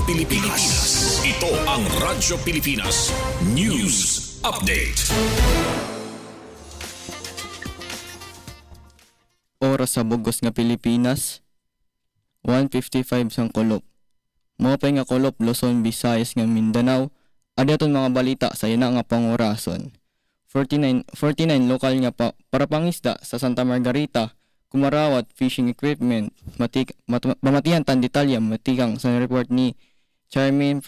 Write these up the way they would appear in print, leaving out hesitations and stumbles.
Pilipinas. Ito ang Radyo Pilipinas News Update. Oras sa bugos nga Pilipinas, 1:55 sang kulop. Mopay nga kulop Luzon, Visayas nga Mindanao. Adaton mga balita sa ina nga pangurason. 49 lokal nga para pangisda sa Santa Margarita, Kumarawat fishing equipment, mamatihan tan detalya matikang sa report ni Charmin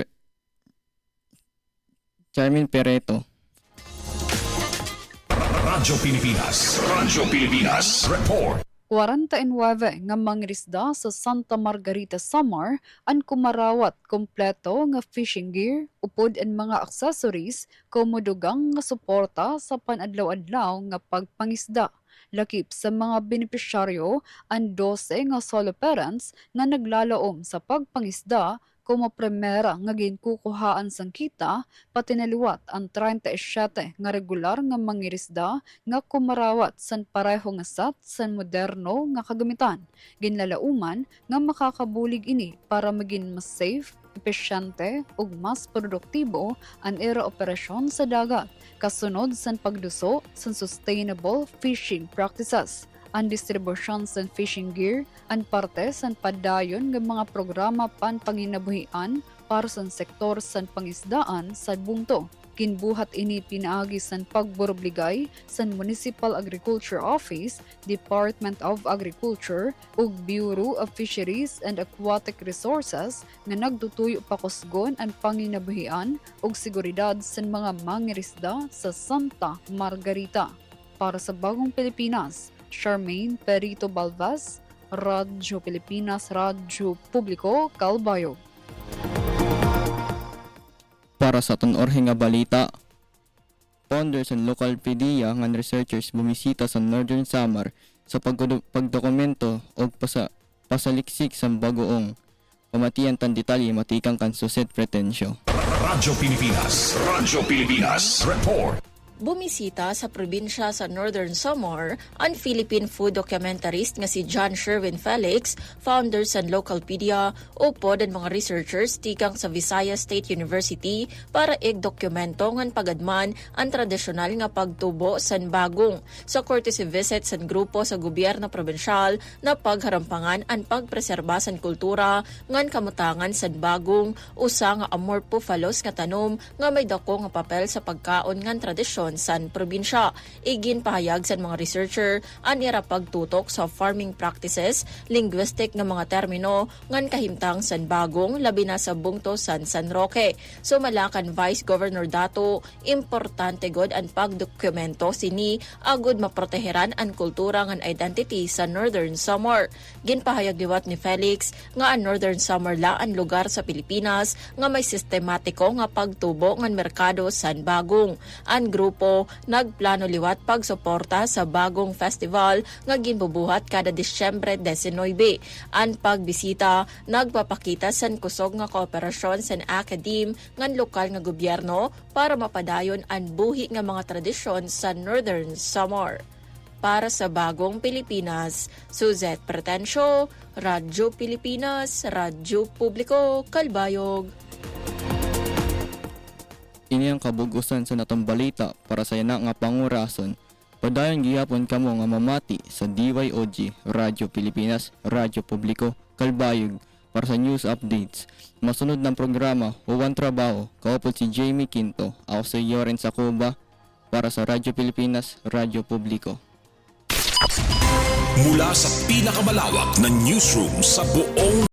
Pereto. Radyo Pilipinas Report. 49 nga mangirisda sa Santa Margarita Samar ang kumarawat kompleto nga fishing gear upod ang mga accessories komodugang nga suporta sa panadlaw-adlaw nga pagpangisda. Lakip sa mga benepisyaryo ang 12 nga solo parents nga naglalaom sa pagpangisda como primera nga ginkukuhaan sang kita, pati naluwat ang 37 nga regular nga mangirisda nga kumarawat san pareho nga sat san moderno nga kagamitan. Ginlalauman nga makakabulig ini para maging mas safe, epesyente ug mas produktibo ang era operasyon sa dagat, kasunod san pagduso san sustainable fishing practices. Ang distribusyon sa fishing gear, ang parte sa padayon ng mga programa panpanginabuhian para sa sektor sa pangisdaan sa bungto. Kinbuhat ini pinaagi sa pagborobligay sa Municipal Agriculture Office, Department of Agriculture ug Bureau of Fisheries and Aquatic Resources nga nagtutuyo pakusgon ang panginabuhian ug seguridad sa mga mangirisda sa Santa Margarita. Para sa Bagong Pilipinas, Charmaine Perito Balvas, Radyo Pilipinas, Radyo Publiko, Calbayog. Para sa tunorhe nga balita, founders and local PDEA nga researchers bumisita sa Northern Samar sa pagdokumento o pasaliksik sa bagoong pamatian tan detalye matikang kan suset pretensyo. Radyo Pilipinas Report. Bumisita sa probinsya sa Northern Samar ang Philippine food documentarist nga si John Sherwin Felix, founders and local PDEA o pod ang mga researchers tikang sa Visayas State University para ig-dokumento ngan pagadman ang tradisyonal nga pagtubo san bagong sa courtesy visit san grupo sa gobyerno probinsyal na pagharampangan ang pagpreserba san kultura ngan kamutangan san bagong usa nga amorphophallus nga tanom nga may dako nga papel sa pagkaon ngan tradisyon san probinsya. Igin pahayag sa mga researcher ang ira pagtutok sa farming practices, linguistic nga mga termino ngan kahimtang san bagong labi na sa bungto San Roque. So malakan Vice Governor Dato, importante god ang pagdokumento sini agud maproteheran ang kultura ngan identity sa Northern Samar. Ginpahayag liwat ni Felix nga ang Northern Samar la ang lugar sa Pilipinas nga may sistematiko nga pagtubo ngan merkado san bagong. Ang grupo nagplano liwat pagsuporta sa bagong festival nga ginbubuhat kada Disyembre 19. Ang pagbisita nagpapakita san kusog nga kooperasyon san academe ngan lokal nga gobyerno para mapadayon ang buhi nga mga tradisyon sa Northern Samar. Para sa Bagong Pilipinas, Suzette Pretensyo, Radyo Pilipinas, Radyo Publiko, Calbayog. Ini ang kabugusan sa natong balita para sa ina nga pangurason. Padayon gihapon kamo nga mamati sa DYOG, Radyo Pilipinas, Radyo Publiko, Calbayog para sa news updates. Masunod ng programa, Huwag Trabaho, kaupod si Jamie Quinto, ako sa Yoren Sacuba para sa Radyo Pilipinas, Radyo Publiko. Mula sa pinakamalawak na newsroom sa buong